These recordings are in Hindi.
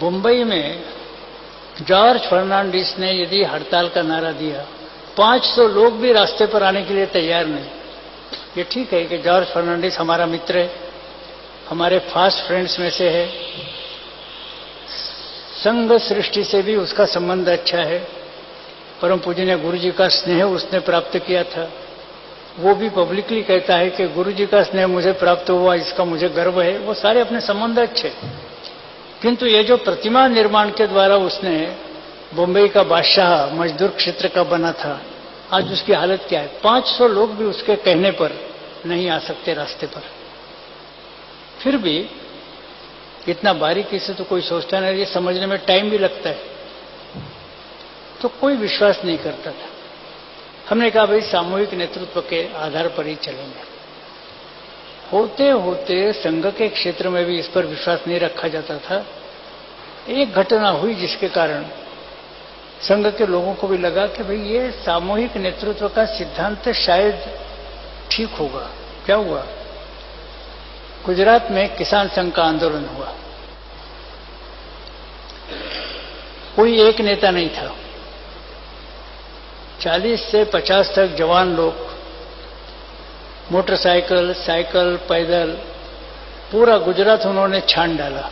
मुंबई में जॉर्ज फर्नांडिस ने यदि हड़ताल का नारा दिया, 500 लोग भी रास्ते पर आने के लिए तैयार नहीं। ये ठीक है कि जॉर्ज फर्नांडिस हमारा मित्र है, हमारे फास्ट फ्रेंड्स में से है, संघ सृष्टि से भी उसका संबंध अच्छा है, परम पूजनीय गुरु जी का स्नेह उसने प्राप्त किया था। वो भी पब्लिकली कहता है कि गुरु जी का स्नेह मुझे प्राप्त हुआ, इसका मुझे गर्व है। वो सारे अपने संबंध अच्छे, किंतु ये जो प्रतिमा निर्माण के द्वारा उसने बम्बई का बादशाह मजदूर क्षेत्र का बना था, आज उसकी हालत क्या है? 500 लोग भी उसके कहने पर नहीं आ सकते रास्ते पर। फिर भी इतना बारीकी से तो कोई सोचता नहीं, ये समझने में टाइम भी लगता है, तो कोई विश्वास नहीं करता था। हमने कहा भाई सामूहिक नेतृत्व के आधार पर ही चलेंगे। होते होते संघ के क्षेत्र में भी इस पर विश्वास नहीं रखा जाता था। एक घटना हुई जिसके कारण संघ के लोगों को भी लगा कि भाई ये सामूहिक नेतृत्व का सिद्धांत शायद ठीक होगा। क्या हुआ? गुजरात में किसान संघ का आंदोलन हुआ। कोई एक नेता नहीं था, 40 से 50 तक जवान लोग, मोटरसाइकिल, साइकिल, पैदल, पूरा गुजरात उन्होंने छान डाला।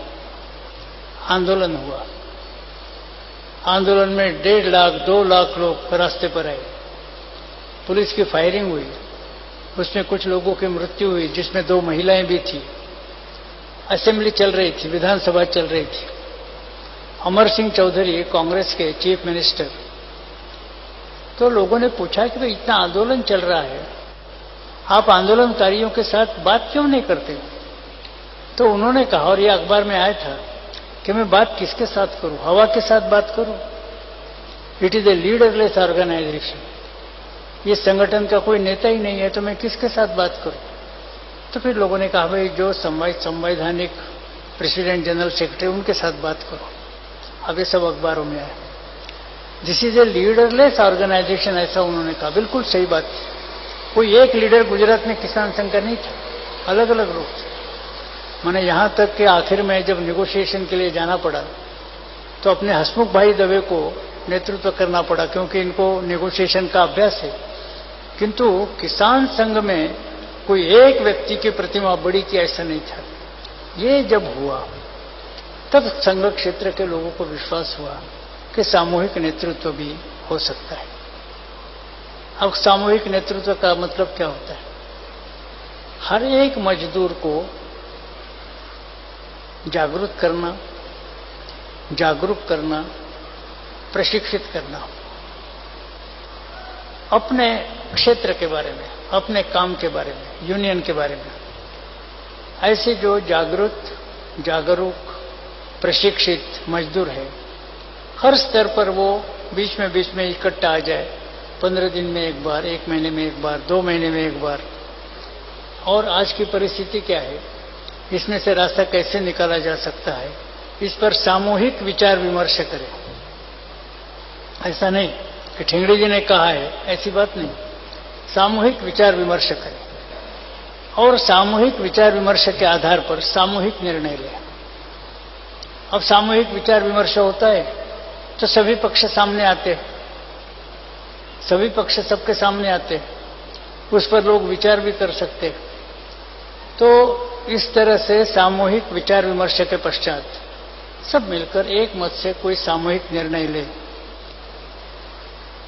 आंदोलन हुआ। आंदोलन में 1.5 लाख 2 लाख लोग रास्ते पर आए। पुलिस की फायरिंग हुई, उसमें कुछ लोगों की मृत्यु हुई, जिसमें 2 महिलाएं भी थी। असेंबली चल रही थी, विधानसभा चल रही थी। अमर सिंह चौधरी कांग्रेस के चीफ मिनिस्टर, तो लोगों ने पूछा कि भाई इतना आंदोलन चल रहा है, आप आंदोलनकारियों के साथ बात क्यों नहीं करते? तो उन्होंने कहा, और ये अखबार में आया था, कि मैं बात किसके साथ करूं? हवा के साथ बात करूं? It is a leaderless organisation. ये संगठन का कोई नेता ही नहीं है, तो मैं किसके साथ बात करूं? तो फिर लोगों ने कहा भाई जो संवैधानिक प्रेसिडेंट, जनरल सेक्रेटरी, उनके साथ बात करो। अब ये सब अखबारों में आया। This is a leaderless organisation, ऐसा उन्होंने कहा। बिल्कुल सही बात। कोई एक लीडर गुजरात में किसान संघ का नहीं था, अलग अलग लोग थे। मैंने यहां तक कि आखिर में जब निगोशिएशन के लिए जाना पड़ा तो अपने हसमुख भाई दवे को नेतृत्व करना पड़ा, क्योंकि इनको निगोशिएशन का अभ्यास है। किंतु किसान संघ में कोई एक व्यक्ति की प्रतिमा बड़ी की ऐसा नहीं था। ये जब हुआ तब संघ क्षेत्र के लोगों को विश्वास हुआ कि सामूहिक नेतृत्व भी हो सकता है। अब सामूहिक नेतृत्व का मतलब क्या होता है? हर एक मजदूर को जागरूक करना, प्रशिक्षित करना, अपने क्षेत्र के बारे में, अपने काम के बारे में, यूनियन के बारे में। ऐसे जो जागरूक, प्रशिक्षित मजदूर है, हर स्तर पर वो बीच में इकट्ठा आ जाए, 15 दिन में एक बार, 1 महीने में एक बार, 2 महीने में एक बार। और आज की परिस्थिति क्या है, इसमें से रास्ता कैसे निकाला जा सकता है, इस पर सामूहिक विचार विमर्श करें। ऐसा नहीं कि ठेंगड़ी जी ने कहा है, ऐसी बात नहीं। सामूहिक विचार विमर्श करें और सामूहिक विचार विमर्श के आधार पर सामूहिक निर्णय लें। अब सामूहिक विचार विमर्श होता है तो सभी पक्ष सामने आते, सभी पक्ष सबके सामने आते, उस पर लोग विचार भी कर सकते। तो इस तरह से सामूहिक विचार विमर्श के पश्चात सब मिलकर एक मत से कोई सामूहिक निर्णय ले।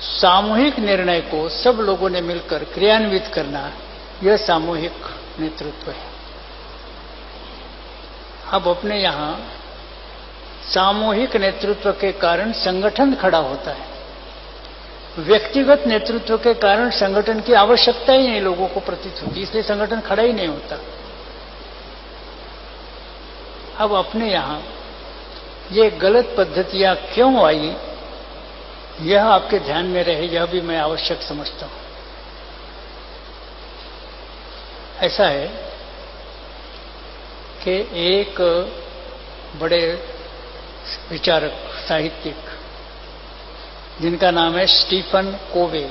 सामूहिक निर्णय को सब लोगों ने मिलकर क्रियान्वित करना, यह सामूहिक नेतृत्व है। अब अपने यहां सामूहिक नेतृत्व के कारण संगठन खड़ा होता है। व्यक्तिगत नेतृत्व के कारण संगठन की आवश्यकता ही नहीं लोगों को प्रतीत होती, इसलिए संगठन खड़ा ही नहीं होता। अब अपने यहां ये गलत पद्धतियां क्यों आई, यह आपके ध्यान में रहे, यह भी मैं आवश्यक समझता हूं। ऐसा है कि एक बड़े विचारक, साहित्यिक, जिनका नाम है स्टीफन कोवे,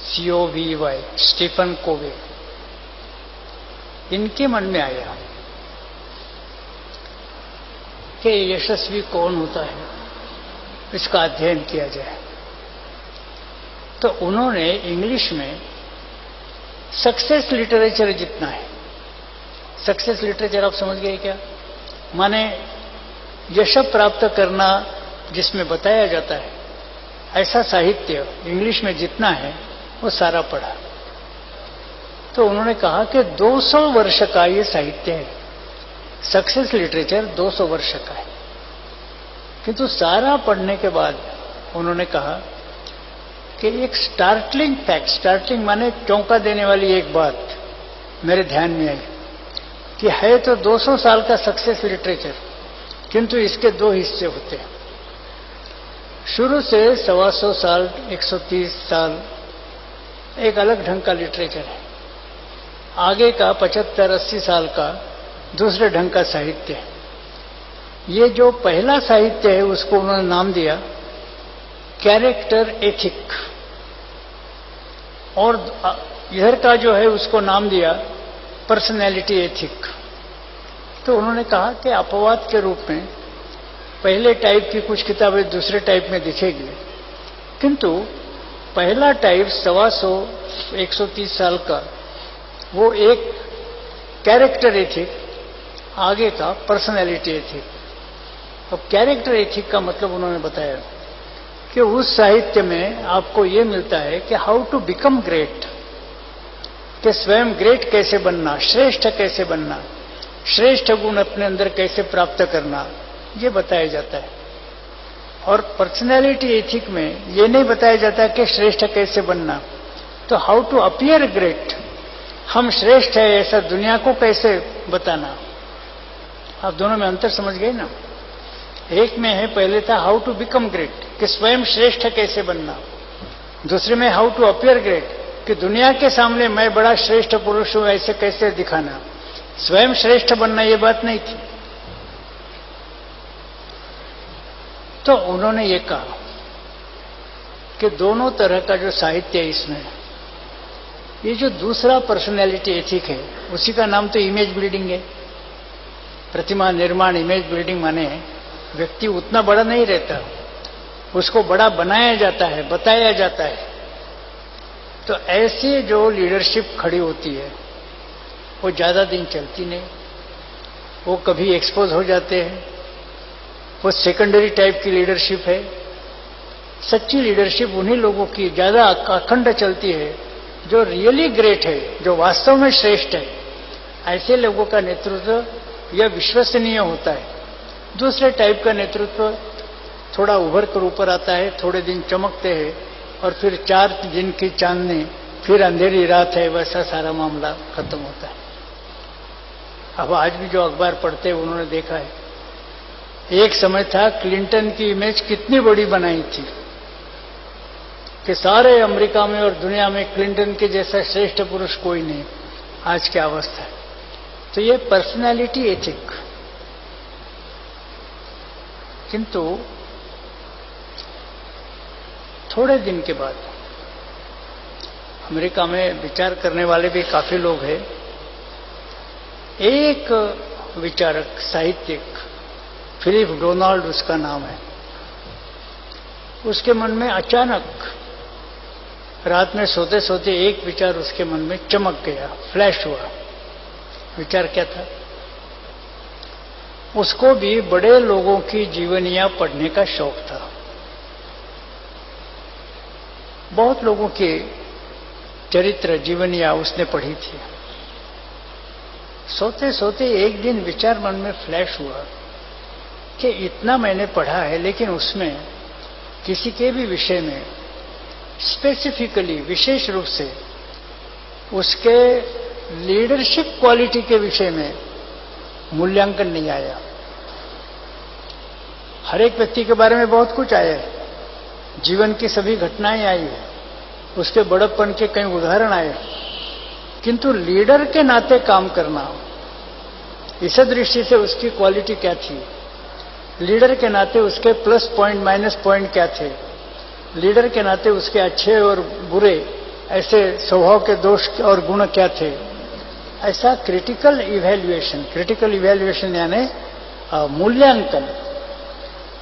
COVY, स्टीफन कोवे, इनके मन में आया कि यशस्वी कौन होता है, इसका अध्ययन किया जाए। तो उन्होंने इंग्लिश में सक्सेस लिटरेचर जितना है, सक्सेस लिटरेचर आप समझ गए क्या, माने यश प्राप्त करना जिसमें बताया जाता है, ऐसा साहित्य इंग्लिश में जितना है वो सारा पढ़ा। तो उन्होंने कहा कि 200 वर्ष का ये साहित्य है, सक्सेस लिटरेचर 200 वर्ष का है। किंतु सारा पढ़ने के बाद उन्होंने कहा कि एक स्टार्टलिंग फैक्ट, स्टार्टलिंग माने चौंका देने वाली एक बात मेरे ध्यान में आई कि है तो 200 साल का सक्सेस लिटरेचर, किंतु इसके दो हिस्से होते हैं। शुरू से 125 साल 130 साल एक अलग ढंग का लिटरेचर है, आगे का 75-80 साल का दूसरे ढंग का साहित्य है। ये जो पहला साहित्य है उसको उन्होंने नाम दिया कैरेक्टर एथिक, और इधर का जो है उसको नाम दिया पर्सनैलिटी एथिक। तो उन्होंने कहा कि अपवाद के रूप में पहले टाइप की कुछ किताबें दूसरे टाइप में दिखेगी, किंतु पहला टाइप 125-130 साल का वो एक कैरेक्टर एथिक, आगे का पर्सनैलिटी एथिक। अब कैरेक्टर एथिक का मतलब उन्होंने बताया कि उस साहित्य में आपको ये मिलता है कि हाउ टू बिकम ग्रेट, कि स्वयं ग्रेट कैसे बनना, श्रेष्ठ कैसे बनना, श्रेष्ठ गुण अपने अंदर कैसे प्राप्त करना, ये बताया जाता है। और पर्सनैलिटी एथिक में ये नहीं बताया जाता कि श्रेष्ठ कैसे बनना, तो हाउ टू अपीयर ग्रेट, हम श्रेष्ठ है ऐसा दुनिया को कैसे बताना। आप दोनों में अंतर समझ गए ना। एक में है, पहले था हाउ टू बिकम ग्रेट, कि स्वयं श्रेष्ठ कैसे बनना। दूसरे में हाउ टू अपीयर ग्रेट, कि दुनिया के सामने मैं बड़ा श्रेष्ठ पुरुष हूं ऐसे कैसे दिखाना। स्वयं श्रेष्ठ बनना ये बात नहीं थी। तो उन्होंने ये कहा कि दोनों तरह का जो साहित्य है इसमें, ये जो दूसरा पर्सनैलिटी एथिक है उसी का नाम तो इमेज बिल्डिंग है। प्रतिमा निर्माण, इमेज बिल्डिंग माने व्यक्ति उतना बड़ा नहीं रहता, उसको बड़ा बनाया जाता है, बताया जाता है। तो ऐसे जो लीडरशिप खड़ी होती है वो ज्यादा दिन चलती नहीं, वो कभी एक्सपोज हो जाते हैं, वो सेकेंडरी टाइप की लीडरशिप है। सच्ची लीडरशिप उन्हीं लोगों की ज्यादा अखंड चलती है जो रियली ग्रेट है, जो वास्तव में श्रेष्ठ है। ऐसे लोगों का नेतृत्व यह विश्वसनीय होता है। दूसरे टाइप का नेतृत्व थोड़ा उभर कर ऊपर आता है, थोड़े दिन चमकते हैं और फिर 4 दिन की चांदनी, फिर अंधेरी रात है, वैसा सारा मामला खत्म होता है। अब आज भी जो अखबार पढ़ते हैं उन्होंने देखा है, एक समय था क्लिंटन की इमेज कितनी बड़ी बनाई थी कि सारे अमेरिका में और दुनिया में क्लिंटन के जैसा श्रेष्ठ पुरुष कोई नहीं। आज की अवस्था है। तो ये पर्सनैलिटी एथिक। किंतु थोड़े दिन के बाद अमेरिका में विचार करने वाले भी काफी लोग हैं। एक विचारक, साहित्यिक, फिलिप डोनाल्ड उसका नाम है, उसके मन में अचानक रात में सोते सोते एक विचार उसके मन में चमक गया, फ्लैश हुआ। विचार क्या था? उसको भी बड़े लोगों की जीवनियां पढ़ने का शौक था। बहुत लोगों के चरित्र, जीवनियां उसने पढ़ी थी। सोते सोते एक दिन विचार मन में फ्लैश हुआ कि इतना मैंने पढ़ा है, लेकिन उसमें किसी के भी विषय में स्पेसिफिकली, विशेष रूप से उसके लीडरशिप क्वालिटी के विषय में मूल्यांकन नहीं आया। हर एक व्यक्ति के बारे में बहुत कुछ आया है, जीवन की सभी घटनाएं आई है, उसके बड़प्पन के कई उदाहरण आए, किंतु लीडर के नाते काम करना, इस दृष्टि से उसकी क्वालिटी क्या थी, लीडर के नाते उसके प्लस पॉइंट माइनस पॉइंट क्या थे, लीडर के नाते उसके अच्छे और बुरे ऐसे स्वभाव के दोष और गुण क्या थे, ऐसा क्रिटिकल इवैल्यूएशन यानी मूल्यांकन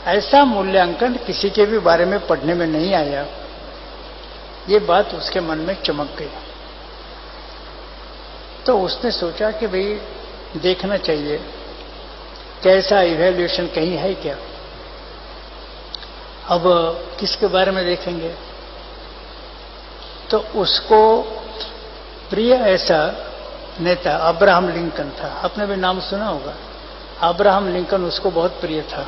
ऐसा मूल्यांकन किसी के भी बारे में पढ़ने में नहीं आया। ये बात उसके मन में चमक गई। तो उसने सोचा कि भाई देखना चाहिए कैसा इवैल्यूएशन कहीं है क्या। अब किसके बारे में देखेंगे? तो उसको प्रिय ऐसा नेता अब्राहम लिंकन था। आपने भी नाम सुना होगा। अब्राहम लिंकन उसको बहुत प्रिय था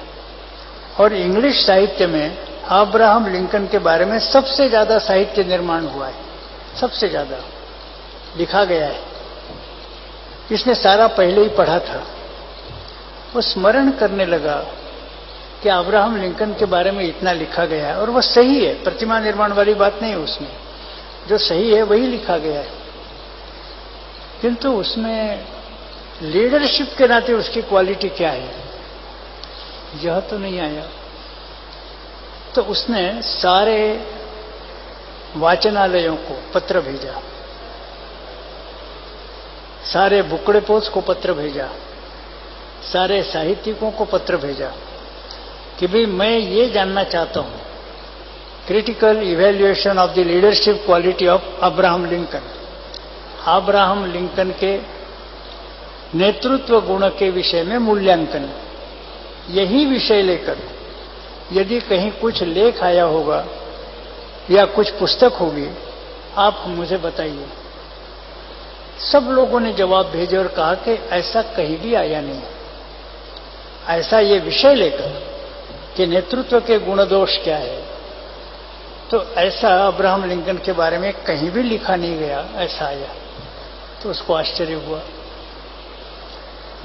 और इंग्लिश साहित्य में अब्राहम लिंकन के बारे में सबसे ज्यादा साहित्य निर्माण हुआ है, सबसे ज्यादा लिखा गया है। इसने सारा पहले ही पढ़ा था। वो स्मरण करने लगा कि अब्राहम लिंकन के बारे में इतना लिखा गया है और वह सही है, प्रतिमा निर्माण वाली बात नहीं है उसमें, जो सही है वही लिखा गया है। किंतु उसमें लीडरशिप के नाते उसकी क्वालिटी क्या है यह तो नहीं आया। तो उसने सारे वाचनालयों को पत्र भेजा, सारे बुकड़े पोस्ट को पत्र भेजा, सारे साहित्यिकों को पत्र भेजा कि भाई मैं ये जानना चाहता हूं critical evaluation of the leadership quality of Abraham Lincoln. Abraham Lincoln के नेतृत्व गुण के विषय में मूल्यांकन। यही विषय लेकर यदि कहीं कुछ लेख आया होगा या कुछ पुस्तक होगी, आप मुझे बताइए। सब लोगों ने जवाब भेजे और कहा कि ऐसा कहीं भी आया नहीं। ऐसा ये विषय लेकर कि नेतृत्व के गुण दोष क्या है, तो ऐसा अब्राहम लिंकन के बारे में कहीं भी लिखा नहीं गया, ऐसा आया। तो उसको आश्चर्य हुआ।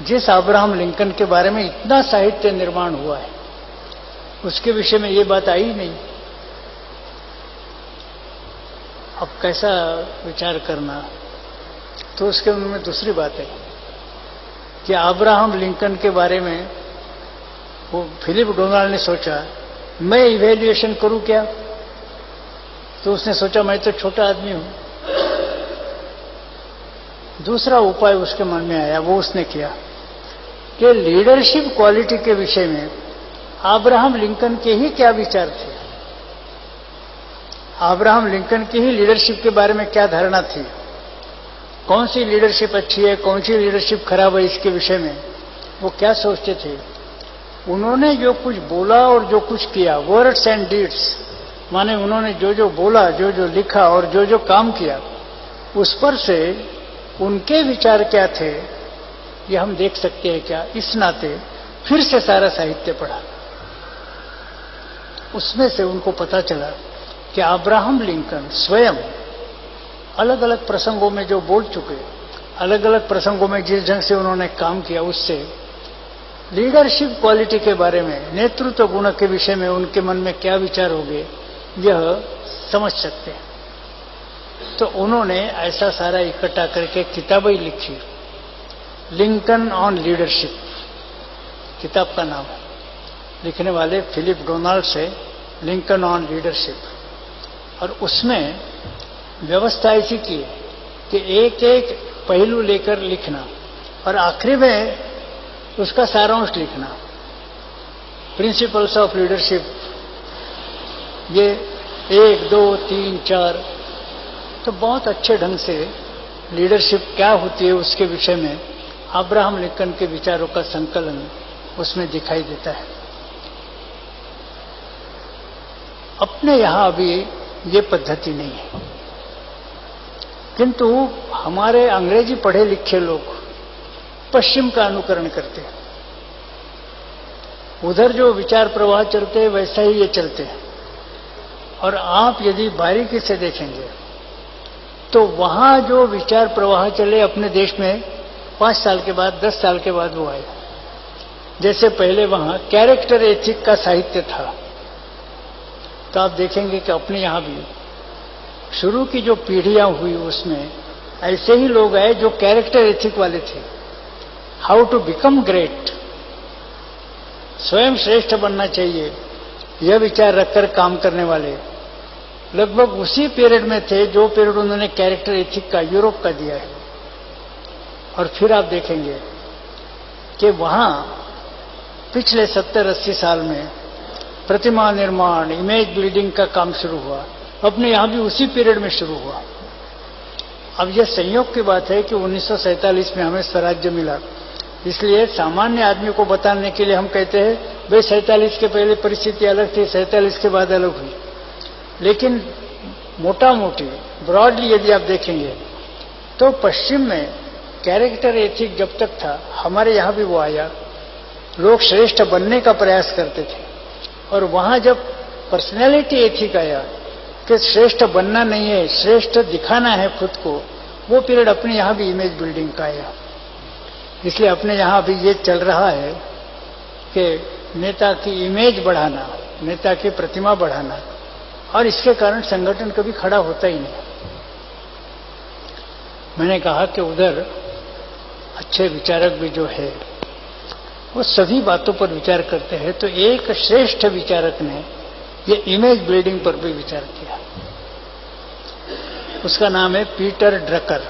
जिस अब्राहम लिंकन के बारे में इतना साहित्य निर्माण हुआ है उसके विषय में ये बात आई नहीं। अब कैसा विचार करना? तो उसके मन में दूसरी बात है कि अब्राहम लिंकन के बारे में वो फिलिप डोनाल्ड ने सोचा मैं इवैल्यूएशन करूं क्या? तो उसने सोचा मैं तो छोटा आदमी हूं। दूसरा उपाय उसके मन में आया, वो उसने किया कि लीडरशिप क्वालिटी के विषय में अब्राहम लिंकन के ही क्या विचार थे, अब्राहम लिंकन की ही लीडरशिप के बारे में क्या धारणा थी, कौन सी लीडरशिप अच्छी है, कौन सी लीडरशिप खराब है, इसके विषय में वो क्या सोचते थे। उन्होंने जो कुछ बोला और जो कुछ किया, वर्ड्स एंड डीड्स, माने उन्होंने जो जो बोला, जो जो लिखा और जो जो काम किया, उस पर से उनके विचार क्या थे ये हम देख सकते हैं क्या। इस नाते फिर से सारा साहित्य पढ़ा। उसमें से उनको पता चला कि अब्राहम लिंकन स्वयं अलग अलग प्रसंगों में जो बोल चुके, अलग अलग प्रसंगों में जिस ढंग से उन्होंने काम किया, उससे लीडरशिप क्वालिटी के बारे में, नेतृत्व गुण के विषय में उनके मन में क्या विचार होंगे यह समझ सकते हैं। तो उन्होंने ऐसा सारा इकट्ठा करके किताबें लिखी। लिंकन ऑन लीडरशिप किताब का नाम है। लिखने वाले फिलिप डोनाल्ड से लिंकन ऑन लीडरशिप। और उसमें व्यवस्था ऐसी की है कि एक एक पहलू लेकर लिखना और आखिरी में उसका सारांश लिखना। प्रिंसिपल्स ऑफ लीडरशिप, ये 1, 2, 3, 4, तो बहुत अच्छे ढंग से लीडरशिप क्या होती है उसके विषय में अब्राहम लिंकन के विचारों का संकलन उसमें दिखाई देता है। अपने यहां अभी ये पद्धति नहीं है, किंतु हमारे अंग्रेजी पढ़े लिखे लोग पश्चिम का अनुकरण करते हैं। उधर जो विचार प्रवाह चलते हैं वैसा ही ये चलते हैं। और आप यदि बारीकी से देखेंगे तो वहां जो विचार प्रवाह चले अपने देश में 5 साल के बाद, 10 साल के बाद वो आए। जैसे पहले वहां कैरेक्टर एथिक का साहित्य था, तो आप देखेंगे कि अपने यहां भी शुरू की जो पीढ़ियां हुई उसमें ऐसे ही लोग आए जो कैरेक्टर एथिक वाले थे। हाउ टू बिकम ग्रेट, स्वयं श्रेष्ठ बनना चाहिए, यह विचार रखकर काम करने वाले लगभग उसी पीरियड में थे जो पीरियड उन्होंने कैरेक्टर एथिक का यूरोप का दिया है। और फिर आप देखेंगे कि वहां पिछले 70-80 साल में प्रतिमा निर्माण, इमेज बिल्डिंग का काम शुरू हुआ। अपने यहाँ भी उसी पीरियड में शुरू हुआ। अब यह संयोग की बात है कि 1947 में हमें स्वराज्य मिला, इसलिए सामान्य आदमी को बताने के लिए हम कहते हैं भाई 47 के पहले परिस्थिति अलग थी, 47 के बाद अलग हुई। लेकिन मोटा मोटी ब्रॉडली यदि आप देखेंगे तो पश्चिम में कैरेक्टर एथिक जब तक था, हमारे यहाँ भी वो आया। लोग श्रेष्ठ बनने का प्रयास करते थे, और वहां जब पर्सनैलिटी एथिक आया कि श्रेष्ठ बनना नहीं है, श्रेष्ठ दिखाना है खुद को, वो पीरियड अपने यहाँ भी इमेज बिल्डिंग का आया। इसलिए अपने यहाँ भी ये चल रहा है कि नेता की इमेज बढ़ाना, नेता की प्रतिमा बढ़ाना, और इसके कारण संगठन कभी खड़ा होता ही नहीं। मैंने कहा कि उधर अच्छे विचारक भी जो है वो सभी बातों पर विचार करते हैं, तो एक श्रेष्ठ विचारक ने ये इमेज बिल्डिंग पर भी विचार किया। उसका नाम है पीटर ड्रकर।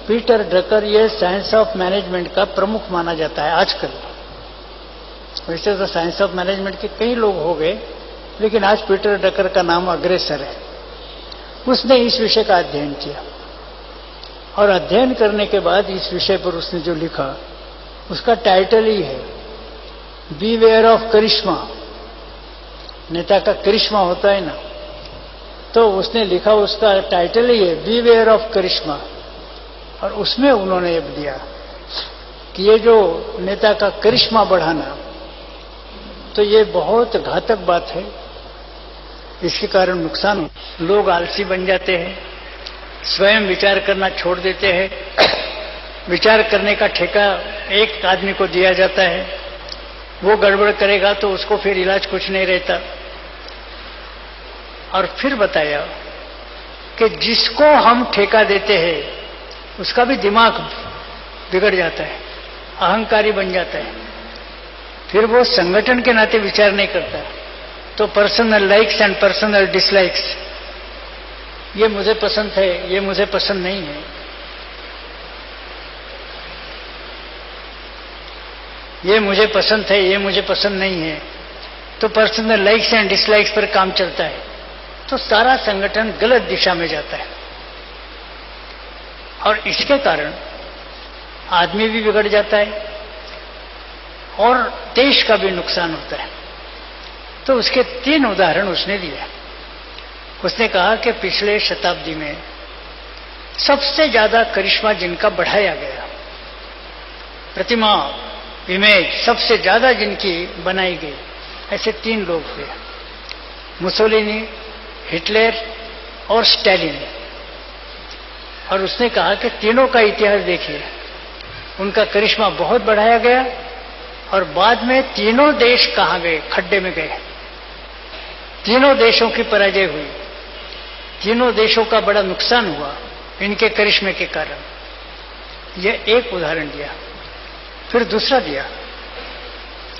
पीटर ड्रकर ये साइंस ऑफ मैनेजमेंट का प्रमुख माना जाता है आजकल। वैसे तो साइंस ऑफ मैनेजमेंट के कई लोग हो गए, लेकिन आज पीटर ड्रकर का नाम अग्रसर है। उसने इस विषय का अध्ययन किया, और अध्ययन करने के बाद इस विषय पर उसने जो लिखा उसका टाइटल ही है बीवेयर ऑफ करिश्मा। नेता का करिश्मा होता है ना, तो उसने लिखा, उसका टाइटल ही है बीवेयर ऑफ करिश्मा। और उसमें उन्होंने ये दिया कि ये जो नेता का करिश्मा बढ़ाना, तो ये बहुत घातक बात है। इसके कारण नुकसान हो, लोग आलसी बन जाते हैं, स्वयं विचार करना छोड़ देते हैं, विचार करने का ठेका एक आदमी को दिया जाता है, वो गड़बड़ करेगा तो उसको फिर इलाज कुछ नहीं रहता। और फिर बताया कि जिसको हम ठेका देते हैं उसका भी दिमाग बिगड़ जाता है, अहंकारी बन जाता है, फिर वो संगठन के नाते विचार नहीं करता। तो personal likes and personal dislikes, ये मुझे पसंद है, ये मुझे पसंद नहीं है, ये मुझे पसंद है, ये मुझे पसंद नहीं है, तो पर्सनल लाइक्स एंड डिसलाइक्स पर काम चलता है, तो सारा संगठन गलत दिशा में जाता है। और इसके कारण आदमी भी बिगड़ जाता है और देश का भी नुकसान होता है। तो उसके 3 उदाहरण उसने दिए। उसने कहा कि पिछले शताब्दी में सबसे ज्यादा करिश्मा जिनका बढ़ाया गया, प्रतिमा, इमेज सबसे ज्यादा जिनकी बनाई गई, ऐसे 3 लोग हुए, मुसोलिनी, हिटलर और स्टालिन। और उसने कहा कि तीनों का इतिहास देखिए, उनका करिश्मा बहुत बढ़ाया गया, और बाद में तीनों देश कहां गए? खड्डे में गए। तीनों देशों की पराजय हुई, तीनों देशों का बड़ा नुकसान हुआ इनके करिश्मे के कारण। यह एक उदाहरण दिया। फिर दूसरा दिया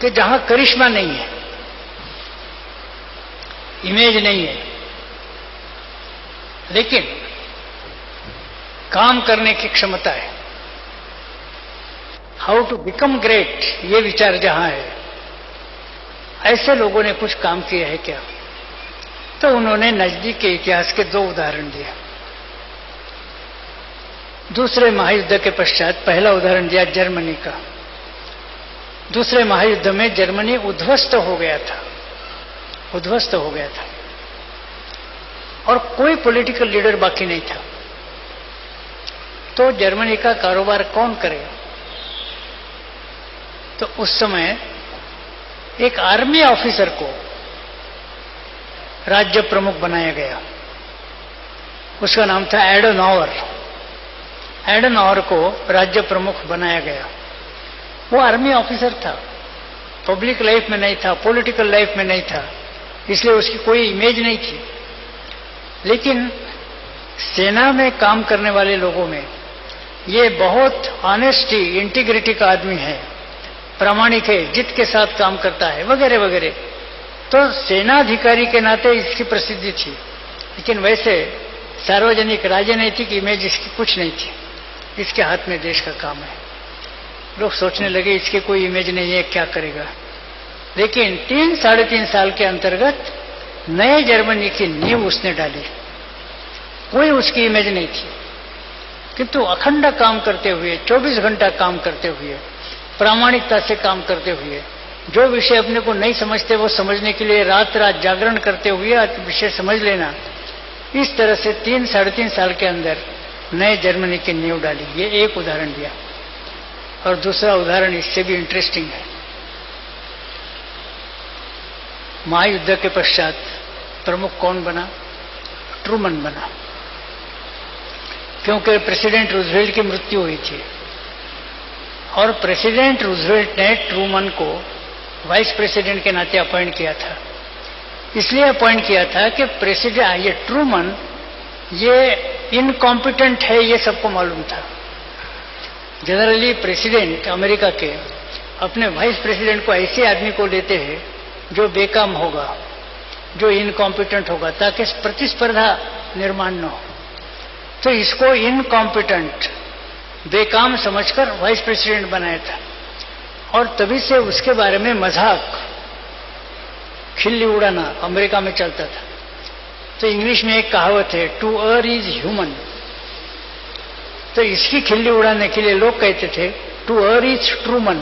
कि जहां करिश्मा नहीं है, इमेज नहीं है, लेकिन काम करने की क्षमता है, हाउ टू बिकम ग्रेट, ये विचार जहां है, ऐसे लोगों ने कुछ काम किया है क्या? तो उन्होंने नजदीक के इतिहास के 2 उदाहरण दिए। दूसरे महायुद्ध के पश्चात पहला उदाहरण दिया जर्मनी का। दूसरे महायुद्ध में जर्मनी उद्ध्वस्त हो गया था, उद्ध्वस्त हो गया था, और कोई पॉलिटिकल लीडर बाकी नहीं था। तो जर्मनी का कारोबार कौन करेगा? तो उस समय एक आर्मी ऑफिसर को राज्य प्रमुख बनाया गया। उसका नाम था एडनॉवर। एडनॉवर को राज्य प्रमुख बनाया गया। वो आर्मी ऑफिसर था, पब्लिक लाइफ में नहीं था, पॉलिटिकल लाइफ में नहीं था, इसलिए उसकी कोई इमेज नहीं थी। लेकिन सेना में काम करने वाले लोगों में ये बहुत ऑनेस्टी, इंटीग्रिटी का आदमी है, प्रामाणिक है, जिद के साथ काम करता है, वगैरह वगैरह। तो सेनाधिकारी के नाते इसकी प्रसिद्धि थी, लेकिन वैसे सार्वजनिक राजनीतिक इमेज इसकी कुछ नहीं थी। इसके हाथ में देश का काम है। लोग सोचने लगे इसके कोई इमेज नहीं है, क्या करेगा? लेकिन 3-3.5 साल के अंतर्गत नए जर्मनी की नींव उसने डाली। कोई उसकी इमेज नहीं थी, किंतु अखंड काम करते हुए, 24 घंटा काम करते हुए, प्रामाणिकता से काम करते हुए, जो विषय अपने को नहीं समझते वो समझने के लिए रात रात जागरण करते हुए विषय समझ लेना, इस तरह से 3-3.5 साल के अंदर नए जर्मनी की नींव डाली। ये एक उदाहरण दिया। और दूसरा उदाहरण इससे भी इंटरेस्टिंग है। महायुद्ध के पश्चात प्रमुख कौन बना? ट्रूमन बना, क्योंकि प्रेसिडेंट रूजवेल्ट की मृत्यु हुई थी और प्रेसिडेंट रूजवेल्ट ने ट्रूमन को वाइस प्रेसिडेंट के नाते अपॉइंट किया था। इसलिए अपॉइंट किया था कि प्रेसिडेंट, ये ट्रूमन ये इनकॉम्पिटेंट है, ये सबको मालूम था। जनरली प्रेसिडेंट अमेरिका के अपने वाइस प्रेसिडेंट को ऐसे आदमी को लेते हैं जो बेकाम होगा, जो इनकॉम्पिटेंट होगा, ताकि प्रतिस्पर्धा निर्माण न हो। तो इसको इनकॉम्पिटेंट, बेकाम समझकर वाइस प्रेसिडेंट बनाया था और तभी से उसके बारे में मजाक, खिल्ली उड़ाना अमेरिका में चलता था। तो इंग्लिश में एक कहावत है, टू अर्र इज ह्यूमन। तो इसकी खिल्ली उड़ाने के लिए लोग कहते थे टू अर्र इज ट्रूमन,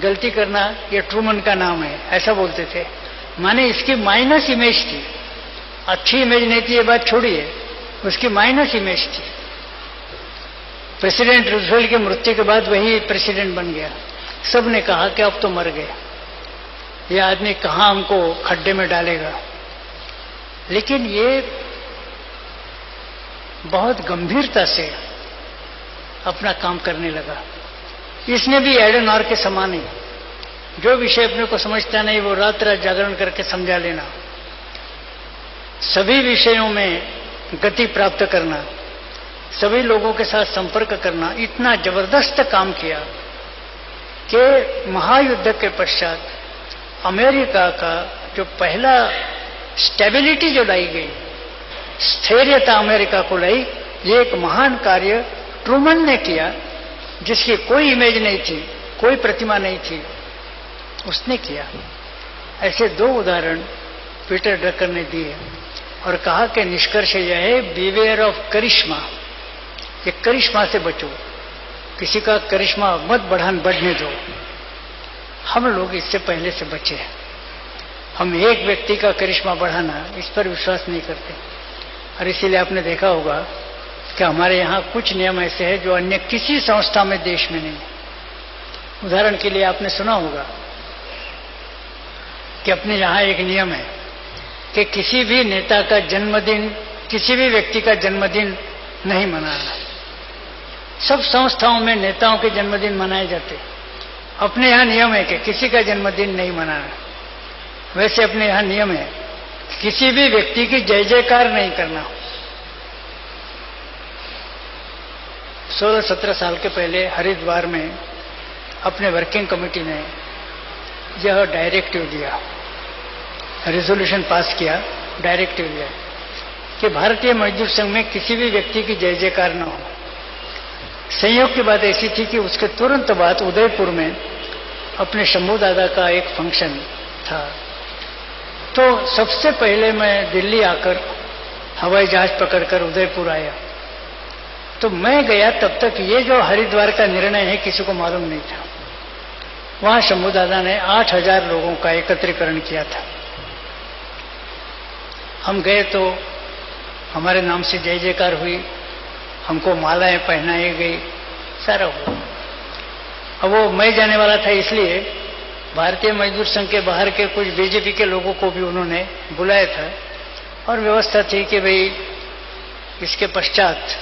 गलती करना ये ट्रूमन का नाम है, ऐसा बोलते थे। माने इसकी माइनस इमेज थी, अच्छी इमेज नहीं थी, ये बात छोड़िए, उसकी माइनस इमेज थी। प्रेसिडेंट रूजवेल्ट की मृत्यु के बाद वही प्रेसिडेंट बन गया। सब ने कहा कि अब तो मर गए, ये आदमी कहां हमको खड्डे में डालेगा। लेकिन ये बहुत गंभीरता से अपना काम करने लगा। इसने भी एडनॉर के समान ही, जो विषय अपने को समझता नहीं वो रात रात जागरण करके समझा लेना, सभी विषयों में गति प्राप्त करना, सभी लोगों के साथ संपर्क करना, इतना जबरदस्त काम किया कि महायुद्ध के पश्चात अमेरिका का जो पहला स्टेबिलिटी जो लाई गई, स्थैर्यता अमेरिका को लाई, ये एक महान कार्य ट्रूमन ने किया, जिसकी कोई इमेज नहीं थी, कोई प्रतिमा नहीं थी, उसने किया। ऐसे दो उदाहरण पीटर ड्रकर ने दिए और कहा कि निष्कर्ष यह है, बीवेयर ऑफ करिश्मा, ये करिश्मा से बचो, किसी का करिश्मा मत बढ़ने दो। हम लोग इससे पहले से बचे हैं। हम एक व्यक्ति का करिश्मा बढ़ाना, इस पर विश्वास नहीं करते। और इसीलिए आपने देखा होगा कि हमारे यहाँ कुछ नियम ऐसे हैं जो अन्य किसी संस्था में, देश में नहीं। उदाहरण के लिए आपने सुना होगा कि अपने यहाँ एक नियम है कि किसी भी नेता का जन्मदिन, किसी भी व्यक्ति का जन्मदिन नहीं मनाना। सब संस्थाओं में नेताओं के जन्मदिन मनाए जाते, अपने यहाँ नियम है कि किसी का जन्मदिन नहीं मनाना। वैसे अपने यहाँ नियम है किसी भी व्यक्ति की जय जयकार नहीं करना। 16-17 साल के पहले हरिद्वार में अपने वर्किंग कमेटी ने यह डायरेक्टिव दिया, रेजोल्यूशन पास किया, डायरेक्टिव दिया कि भारतीय मजदूर संघ में किसी भी व्यक्ति की जय जयकार न हो। संयोग की बात ऐसी थी कि उसके तुरंत बाद उदयपुर में अपने शंभू दादा का एक फंक्शन था। तो सबसे पहले मैं दिल्ली आकर हवाई जहाज पकड़कर उदयपुर आया। तो मैं गया, तब तक ये जो हरिद्वार का निर्णय है किसी को मालूम नहीं था। वहां शंभू दादा ने 8,000 लोगों का एकत्रीकरण किया था। हम गए तो हमारे नाम से जय जयकार हुई, हमको मालाएं पहनाई गई, सारा हुआ। अब वो मैं जाने वाला था, इसलिए भारतीय मजदूर संघ के बाहर के कुछ बीजेपी के लोगों को भी उन्होंने बुलाया था और व्यवस्था थी कि भाई इसके पश्चात,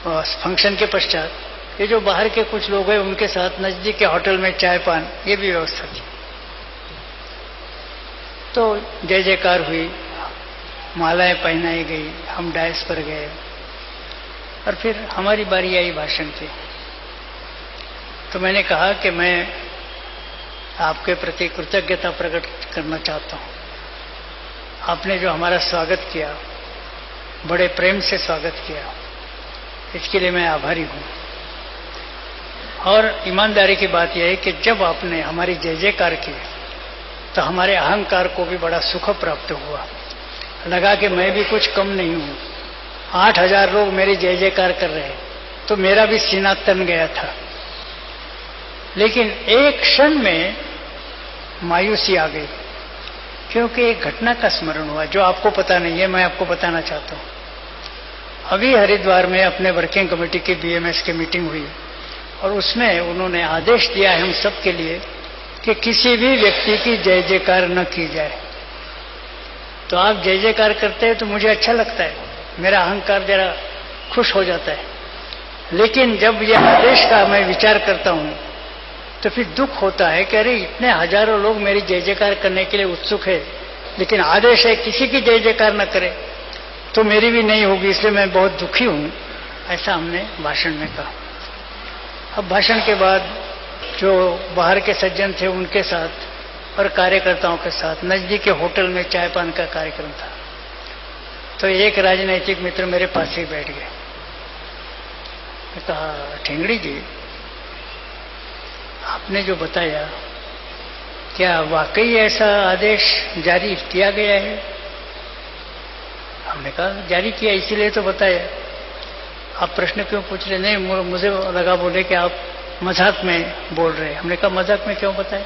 फंक्शन के पश्चात, ये जो बाहर के कुछ लोग हैं उनके साथ नजदीक के होटल में चाय पान, ये भी व्यवस्था थी। तो जय जयकार हुई, मालाएं पहनाई गई, हम डायस पर गए और फिर हमारी बारी आई भाषण की। तो मैंने कहा कि मैं आपके प्रति कृतज्ञता प्रकट करना चाहता हूं। आपने जो हमारा स्वागत किया, बड़े प्रेम से स्वागत किया, इसके लिए मैं आभारी हूं। और ईमानदारी की बात यह है कि जब आपने हमारी जय जयकार की तो हमारे अहंकार को भी बड़ा सुख प्राप्त हुआ। लगा कि मैं भी कुछ कम नहीं हूं। 8,000 लोग मेरी जय जयकार कर रहे हैं, तो मेरा भी सीना तन गया था। लेकिन एक क्षण में मायूसी आ गई, क्योंकि एक घटना का स्मरण हुआ जो आपको पता नहीं है, मैं आपको बताना चाहता हूं। अभी हरिद्वार में अपने वर्किंग कमेटी की बीएमएस की मीटिंग हुई और उसमें उन्होंने आदेश दिया है हम सब के लिए कि किसी भी व्यक्ति की जय जयकार न की जाए। तो आप जय जयकार करते हैं तो मुझे अच्छा लगता है, मेरा अहंकार जरा खुश हो जाता है। लेकिन जब यह आदेश का मैं विचार करता हूं तो फिर दुख होता है कि अरे इतने हजारों लोग मेरी जय जयकार करने के लिए उत्सुक है, लेकिन आदेश है किसी की जय जयकार न करे तो मेरी भी नहीं होगी, इसलिए मैं बहुत दुखी हूं। ऐसा हमने भाषण में कहा। अब भाषण के बाद जो बाहर के सज्जन थे उनके साथ और कार्यकर्ताओं के साथ नजदीक के होटल में चाय पान का कार्यक्रम था। तो एक राजनैतिक मित्र मेरे पास ही बैठ गए। मैं कहा, ठेंगड़ी जी, आपने जो बताया क्या वाकई ऐसा आदेश जारी किया गया है? हमने कहा जारी किया, इसीलिए तो बताया। आप प्रश्न क्यों पूछ रहे? नहीं, मुझे लगा बोले कि आप मजाक में बोल रहे हैं। हमने कहा मजाक में क्यों बताए,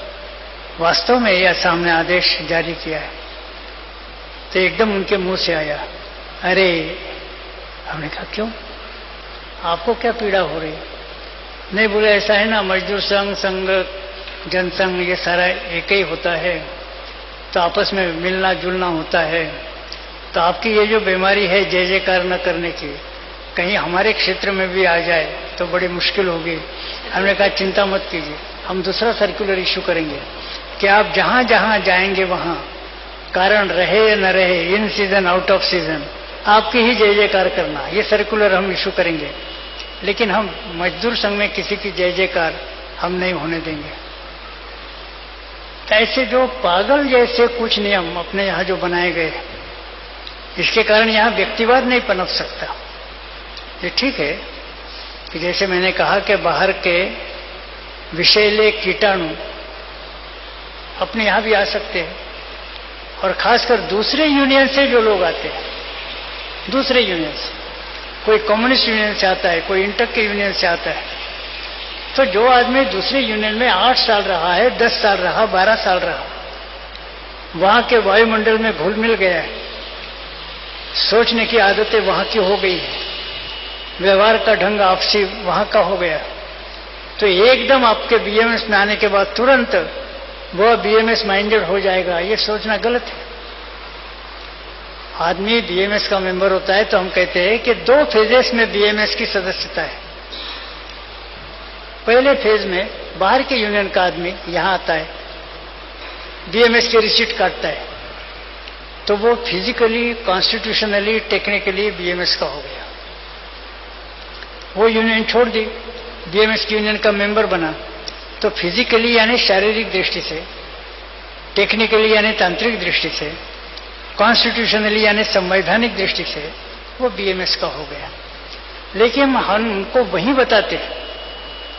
वास्तव में यह सामने आदेश जारी किया है। तो एकदम उनके मुंह से आया, अरे। हमने कहा क्यों, आपको क्या पीड़ा हो रही? नहीं, बोले ऐसा है ना, मजदूर संघ, संघ, जनसंघ, ये सारा एक ही होता है, तो आपस में मिलना जुलना होता है। तो आपकी ये जो बीमारी है जय जयकार न करने की, कहीं हमारे क्षेत्र में भी आ जाए तो बड़ी मुश्किल होगी। हमने कहा चिंता मत कीजिए, हम दूसरा सर्कुलर इश्यू करेंगे कि आप जहां जहां जाएंगे वहां, कारण रहे या न रहे, इन सीजन आउट ऑफ सीजन, आपकी ही जय जयकार करना, ये सर्कुलर हम इश्यू करेंगे। लेकिन हम मजदूर संघ में किसी की जय जयकार हम नहीं होने देंगे। तो ऐसे जो पागल जैसे कुछ नियम अपने यहां जो बनाए गए, इसके कारण यहां व्यक्तिवाद नहीं पनप सकता। ये ठीक है कि जैसे मैंने कहा कि बाहर के विषैले कीटाणु अपने यहां भी आ सकते हैं, और खासकर दूसरे यूनियन से जो लोग आते हैं, दूसरे यूनियन से, कोई कम्युनिस्ट यूनियन से आता है, कोई इंटर के यूनियन से आता है। तो जो आदमी दूसरे यूनियन में 8 साल रहा है, 10 साल रहा, 12 साल रहा, वहां के वायुमंडल में घुल मिल गया है, सोचने की आदतें वहां की हो गई है, व्यवहार का ढंग आपसी वहां का हो गया, तो एकदम आपके बीएमएस में आने के बाद तुरंत वह बीएमएस माइंडेड हो जाएगा, ये सोचना गलत है। आदमी बीएमएस का मेंबर होता है तो हम कहते हैं कि 2 फेजेस में बीएमएस की सदस्यता है। पहले फेज में बाहर के यूनियन का आदमी यहां आता है, बीएमएस की रिसीट काटता है, तो वो फिजिकली, कॉन्स्टिट्यूशनली, टेक्निकली बीएमएस का हो गया। वो यूनियन छोड़ दी, बीएमएस की यूनियन का मेंबर बना, तो फिजिकली यानी शारीरिक दृष्टि से, टेक्निकली यानी तांत्रिक दृष्टि से, कॉन्स्टिट्यूशनली यानी संवैधानिक दृष्टि से वो बीएमएस का हो गया। लेकिन हम उनको वही बताते हैं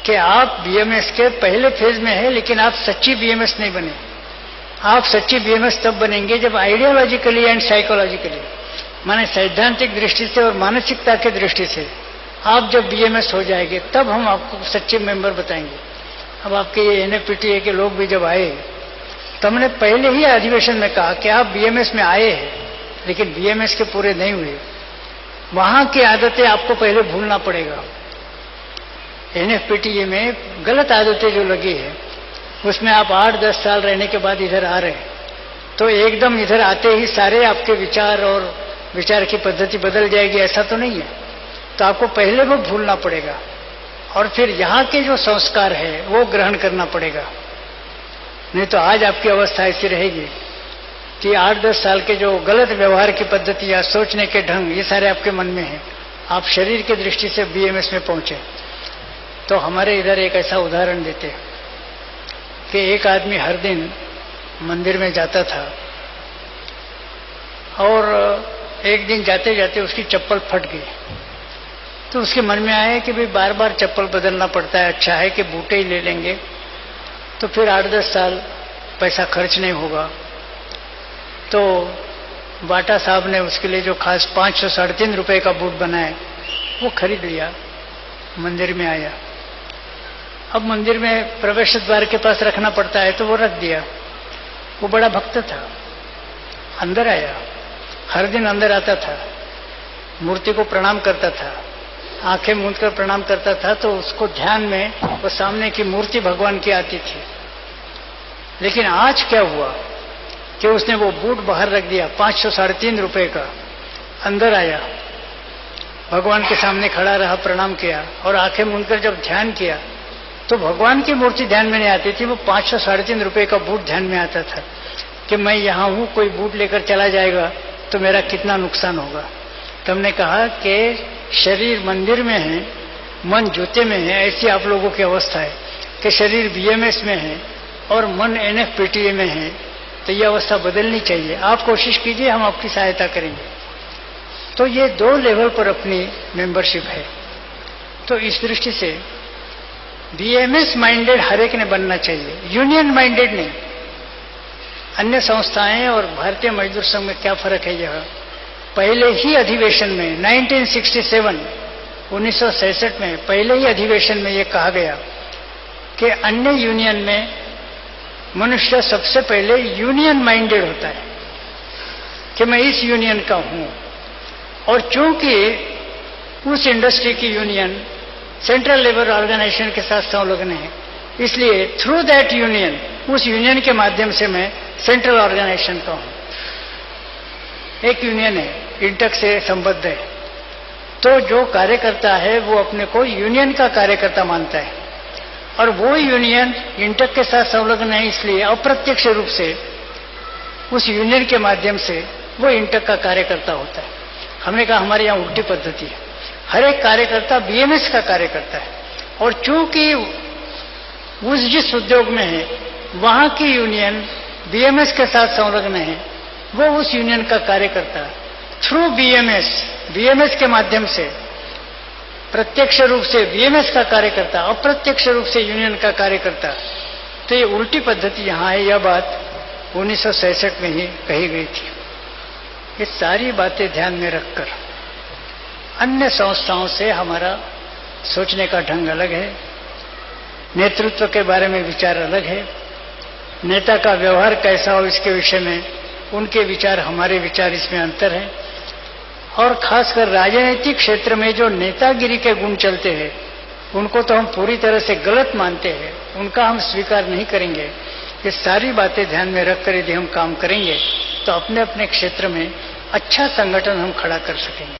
कि आप बीएमएस के पहले फेज में है, लेकिन आप सच्ची बीएमएस नहीं बने। आप सच्ची बीएमएस तब बनेंगे जब आइडियोलॉजिकली एंड साइकोलॉजिकली, माने सैद्धांतिक दृष्टि से और मानसिकता की दृष्टि से आप जब बीएमएस हो जाएंगे, तब हम आपको सच्चे मेंबर बताएंगे। अब आपके ये एनएफपीटीए के लोग भी जब आए, तो हमने पहले ही अधिवेशन में कहा कि आप बीएमएस में आए हैं, लेकिन बीएमएस के पूरे नहीं हुए, वहां की आदतें आपको पहले भूलना पड़ेगा। एनएफपीटीए में गलत आदतें जो लगी है, उसमें आप 8-10 साल रहने के बाद इधर आ रहे हैं, तो एकदम इधर आते ही सारे आपके विचार और विचार की पद्धति बदल जाएगी, ऐसा तो नहीं है। तो आपको पहले वो भूलना पड़ेगा और फिर यहाँ के जो संस्कार है वो ग्रहण करना पड़ेगा। नहीं तो आज आपकी अवस्था ऐसी रहेगी कि 8-10 साल के जो गलत व्यवहार की पद्धति या सोचने के ढंग, ये सारे आपके मन में हैं। आप शरीर की दृष्टि से बीएमएस में पहुंचे। तो हमारे इधर एक ऐसा उदाहरण देते कि एक आदमी हर दिन मंदिर में जाता था और एक दिन जाते जाते उसकी चप्पल फट गई। तो उसके मन में आया कि भाई बार बार चप्पल बदलना पड़ता है, अच्छा है कि बूटे ही ले लेंगे। तो फिर 8-10 साल पैसा खर्च नहीं होगा। तो बाटा साहब ने उसके लिए जो खास 500-350 रुपए का बूट बनाया वो खरीद लिया, मंदिर में आया। अब मंदिर में प्रवेश द्वार के पास रखना पड़ता है तो वो रख दिया। वो बड़ा भक्त था, अंदर आया, हर दिन अंदर आता था, मूर्ति को प्रणाम करता था, आंखें मूंद कर प्रणाम करता था। तो उसको ध्यान में वो सामने की मूर्ति भगवान की आती थी। लेकिन आज क्या हुआ कि उसने वो बूट बाहर रख दिया 500-350 रुपए का, अंदर आया, भगवान के सामने खड़ा रहा, प्रणाम किया और आंखें मूंदकर जब ध्यान किया तो भगवान की मूर्ति ध्यान में नहीं आती थी, वो 500-350 रुपए का बूट ध्यान में आता था कि मैं यहां हूं, कोई बूट लेकर चला जाएगा तो मेरा कितना नुकसान होगा। तो हमने कहा कि शरीर मंदिर में है, मन जूते में है। ऐसी आप लोगों की अवस्था है कि शरीर बीएमएस में है और मन एनएफपीटीए में है। तो ये अवस्था बदलनी चाहिए। आप कोशिश कीजिए, हम आपकी सहायता करेंगे। तो ये 2 लेवल पर अपनी मेंबरशिप है। तो इस दृष्टि से बीएमएस माइंडेड हर एक ने बनना चाहिए, यूनियन माइंडेड नहीं। अन्य संस्थाएं और भारतीय मजदूर संघ में क्या फर्क है? यह पहले ही अधिवेशन में 1967 में पहले ही अधिवेशन में यह कहा गया कि अन्य यूनियन में मनुष्य सबसे पहले यूनियन माइंडेड होता है कि मैं इस यूनियन का हूं। और चूंकि उस इंडस्ट्री की यूनियन सेंट्रल लेबर ऑर्गेनाइजेशन के साथ संलग्न है, इसलिए थ्रू दैट यूनियन, उस यूनियन के माध्यम से मैं सेंट्रल ऑर्गेनाइजेशन का हूं। एक यूनियन है, इंटक से संबद्ध है। तो जो कार्यकर्ता है वो अपने को यूनियन का कार्यकर्ता मानता है और वो यूनियन इंटक के साथ संलग्न है, इसलिए अप्रत्यक्ष रूप से उस यूनियन के माध्यम से वो इंटक का कार्यकर्ता होता है। हमने कहा हमारे यहाँ उल्टी पद्धति है, हर एक कार्यकर्ता बीएमएस का कार्यकर्ता है और चूंकि उस जिस उद्योग में है वहां की यूनियन बीएमएस के साथ संलग्न है, वो उस यूनियन का कार्यकर्ता थ्रू बीएमएस के माध्यम से प्रत्यक्ष रूप से बीएमएस का कार्यकर्ता, अप्रत्यक्ष रूप से यूनियन का कार्यकर्ता। तो ये उल्टी पद्धति यहाँ है। यह बात 1966 में ही कही गई थी। ये सारी बातें ध्यान में रखकर अन्य संस्थाओं से हमारा सोचने का ढंग अलग है, नेतृत्व के बारे में विचार अलग है, नेता का व्यवहार कैसा हो इसके विषय में उनके विचार, हमारे विचार, इसमें अंतर है। और खासकर राजनीतिक क्षेत्र में जो नेतागिरी के गुण चलते हैं उनको तो हम पूरी तरह से गलत मानते हैं, उनका हम स्वीकार नहीं करेंगे। ये सारी बातें ध्यान में रखकर यदि हम काम करेंगे तो अपने अपने क्षेत्र में अच्छा संगठन हम खड़ा कर सकेंगे।